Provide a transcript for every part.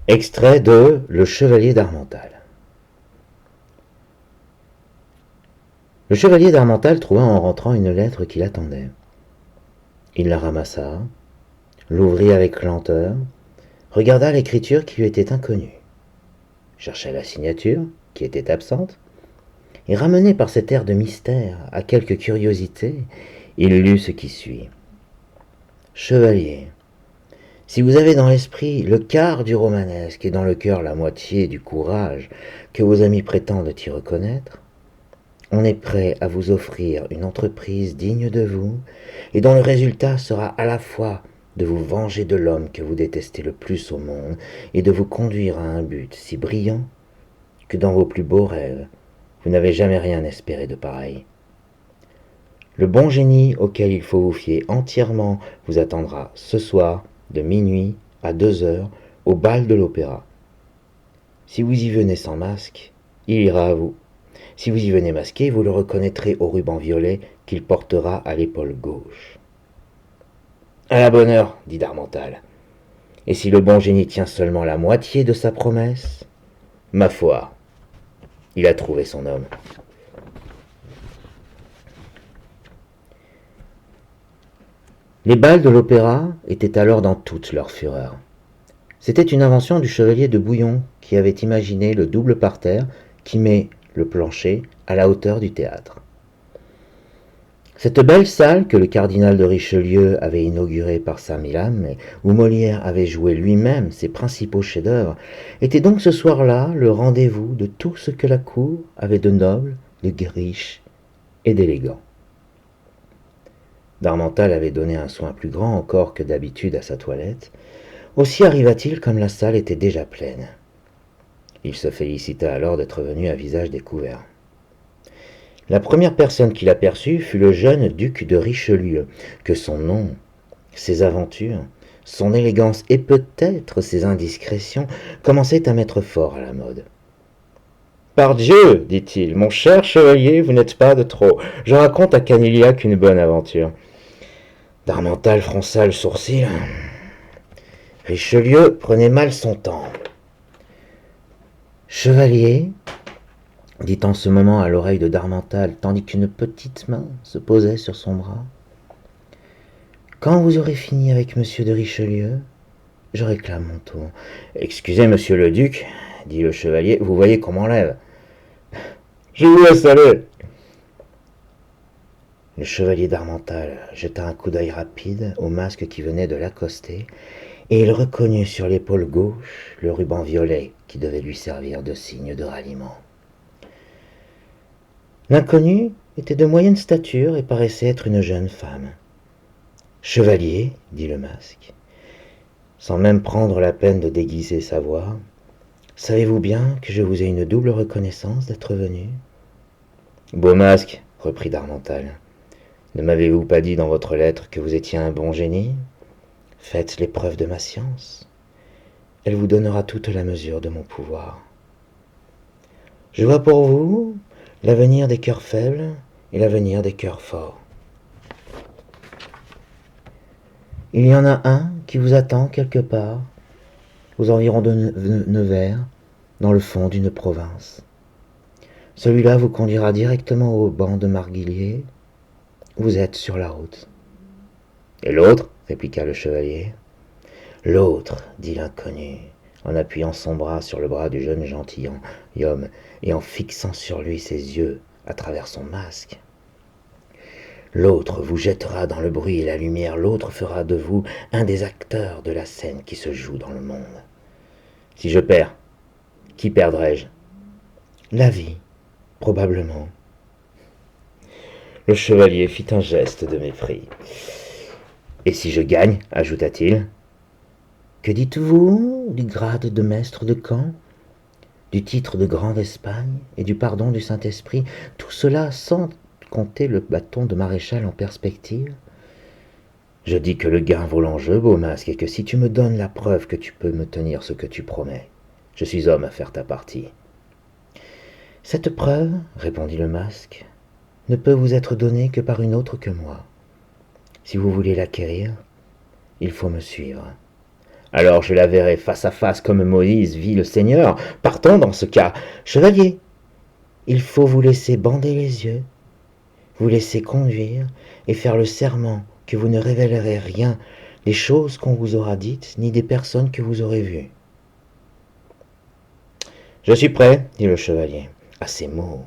Extrait de Le Chevalier d'Harmental. Le chevalier d'Harmental trouva en rentrant une lettre qui l'attendait. Il la ramassa, l'ouvrit avec lenteur, regarda l'écriture qui lui était inconnue, chercha la signature, qui était absente, et ramené par cet air de mystère à quelque curiosité, il lut ce qui suit. Chevalier, si vous avez dans l'esprit le quart du romanesque et dans le cœur la moitié du courage que vos amis prétendent y reconnaître, on est prêt à vous offrir une entreprise digne de vous et dont le résultat sera à la fois de vous venger de l'homme que vous détestez le plus au monde et de vous conduire à un but si brillant que dans vos plus beaux rêves, vous n'avez jamais rien espéré de pareil. Le bon génie auquel il faut vous fier entièrement vous attendra ce soir de minuit à 2 heures au bal de l'opéra. Si vous y venez sans masque, il ira à vous. Si vous y venez masqué, vous le reconnaîtrez au ruban violet qu'il portera à l'épaule gauche. À la bonne heure, dit Darmental. Et si le bon génie tient seulement la moitié de sa promesse, ma foi, il a trouvé son homme. Les bals de l'opéra étaient alors dans toute leur fureur. C'était une invention du chevalier de Bouillon qui avait imaginé le double parterre qui met le plancher à la hauteur du théâtre. Cette belle salle que le cardinal de Richelieu avait inaugurée par Saint-Milam et où Molière avait joué lui-même ses principaux chefs-d'œuvre était donc ce soir-là le rendez-vous de tout ce que la cour avait de noble, de riche et d'élégant. Darmental avait donné un soin plus grand encore que d'habitude à sa toilette. Aussi arriva-t-il comme la salle était déjà pleine. Il se félicita alors d'être venu à visage découvert. La première personne qu'il aperçut fut le jeune duc de Richelieu, que son nom, ses aventures, son élégance et peut-être ses indiscrétions commençaient à mettre fort à la mode. Pardieu, dit-il, mon cher chevalier, vous n'êtes pas de trop. Je raconte à Canillac une bonne aventure. Darmental fronça le sourcil. Richelieu prenait mal son temps. Chevalier, dit en ce moment à l'oreille de Darmental, tandis qu'une petite main se posait sur son bras. Quand vous aurez fini avec monsieur de Richelieu, je réclame mon tour. Excusez, monsieur le duc, dit le chevalier, vous voyez qu'on m'enlève. Je vous laisse aller. Le chevalier d'Harmental jeta un coup d'œil rapide au masque qui venait de l'accoster, et il reconnut sur l'épaule gauche le ruban violet qui devait lui servir de signe de ralliement. L'inconnue était de moyenne stature et paraissait être une jeune femme. Chevalier, dit le masque, sans même prendre la peine de déguiser sa voix, savez-vous bien que je vous ai une double reconnaissance d'être venu? Beau masque, reprit Darmental, ne m'avez-vous pas dit dans votre lettre que vous étiez un bon génie? Faites l'épreuve de ma science. Elle vous donnera toute la mesure de mon pouvoir. Je vois pour vous l'avenir des cœurs faibles et l'avenir des cœurs forts. Il y en a un qui vous attend quelque part, aux environs de Nevers, dans le fond d'une province. Celui-là vous conduira directement au banc de Marguillier. Vous êtes sur la route. Et l'autre, répliqua le chevalier. L'autre, dit l'inconnu, en appuyant son bras sur le bras du jeune gentilhomme et en fixant sur lui ses yeux à travers son masque. L'autre vous jettera dans le bruit et la lumière, l'autre fera de vous un des acteurs de la scène qui se joue dans le monde. Si je perds, qui perdrai-je? La vie, probablement. Le chevalier fit un geste de mépris. Et si je gagne, ajouta-t-il. Que dites-vous du grade de maître de camp, du titre de grand d'Espagne et du pardon du Saint-Esprit, tout cela sans compter le bâton de maréchal en perspective? Je dis que le gain vaut l'enjeu, beau masque, et que si tu me donnes la preuve que tu peux me tenir ce que tu promets, je suis homme à faire ta partie. Cette preuve, répondit le masque, ne peut vous être donnée que par une autre que moi. Si vous voulez l'acquérir, il faut me suivre. Alors je la verrai face à face comme Moïse vit le Seigneur. Partons dans ce cas. Chevalier, il faut vous laisser bander les yeux, vous laisser conduire et faire le serment que vous ne révélerez rien des choses qu'on vous aura dites, ni des personnes que vous aurez vues. Je suis prêt, dit le chevalier. À ces mots,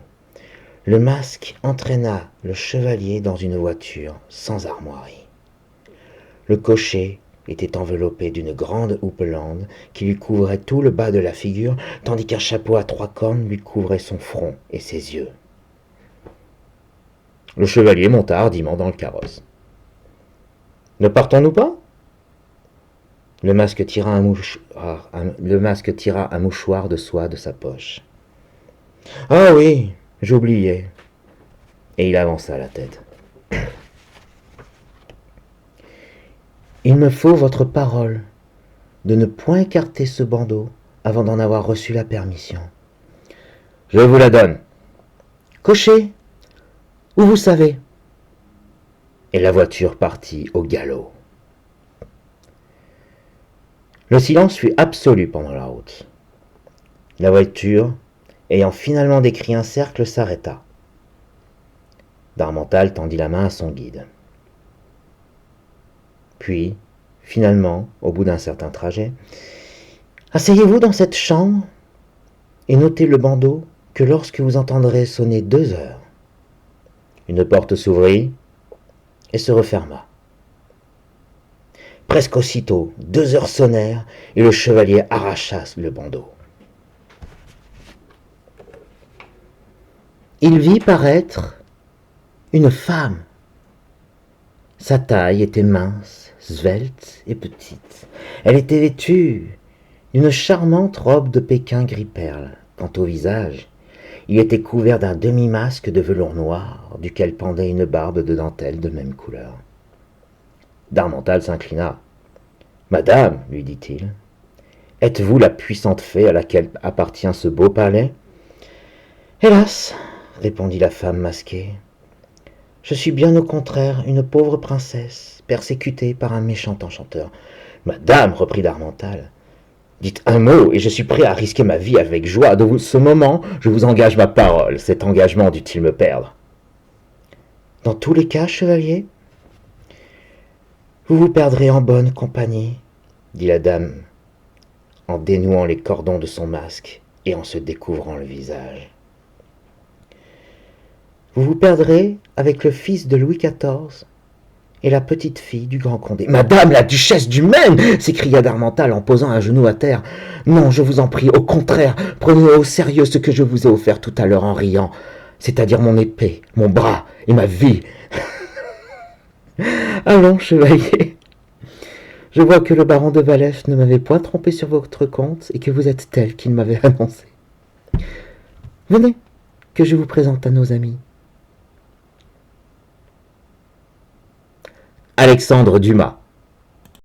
le masque entraîna le chevalier dans une voiture sans armoirie. Le cocher était enveloppé d'une grande houppelande qui lui couvrait tout le bas de la figure, tandis qu'un chapeau à 3 cornes lui couvrait son front et ses yeux. Le chevalier monta hardiment dans le carrosse. Ne partons-nous pas ? Le masque tira un mouchoir de soie de sa poche. Ah oui, j'oubliais. Et il avança la tête. Il me faut votre parole de ne point écarter ce bandeau avant d'en avoir reçu la permission. Je vous la donne. Cocher, où vous savez ? Et la voiture partit au galop. Le silence fut absolu pendant la route. La voiture, ayant finalement décrit un cercle, s'arrêta. Darmental tendit la main à son guide. Puis, finalement, au bout d'un certain trajet, « Asseyez-vous dans cette chambre et notez le bandeau que lorsque vous entendrez sonner 2 heures, une porte s'ouvrit et se referma. Presque aussitôt, 2 heures sonnèrent et le chevalier arracha le bandeau. Il vit paraître une femme. Sa taille était mince, svelte et petite. Elle était vêtue d'une charmante robe de Pékin gris-perle. Quant au visage, il était couvert d'un demi-masque de velours noir, duquel pendait une barbe de dentelle de même couleur. Darmental s'inclina. « Madame, lui dit-il, êtes-vous la puissante fée à laquelle appartient ce beau palais ?»« Hélas, répondit la femme masquée, je suis bien au contraire une pauvre princesse, persécutée par un méchant enchanteur. »« Madame, reprit Darmental, dites un mot et je suis prêt à risquer ma vie avec joie. De ce moment, je vous engage ma parole. Cet engagement dut-il me perdre ? » ?»« Dans tous les cas, chevalier, vous vous perdrez en bonne compagnie, dit la dame, en dénouant les cordons de son masque et en se découvrant le visage. Vous vous perdrez avec le fils de Louis XIV et la petite fille du grand Condé. « Madame la duchesse du Maine !» s'écria Darmental en posant un genou à terre. « Non, je vous en prie, au contraire, prenez au sérieux ce que je vous ai offert tout à l'heure en riant, c'est-à-dire mon épée, mon bras et ma vie. » Allons, chevalier, je vois que le baron de Valef ne m'avait point trompé sur votre compte et que vous êtes tel qu'il m'avait annoncé. Venez, que je vous présente à nos amis. Alexandre Dumas.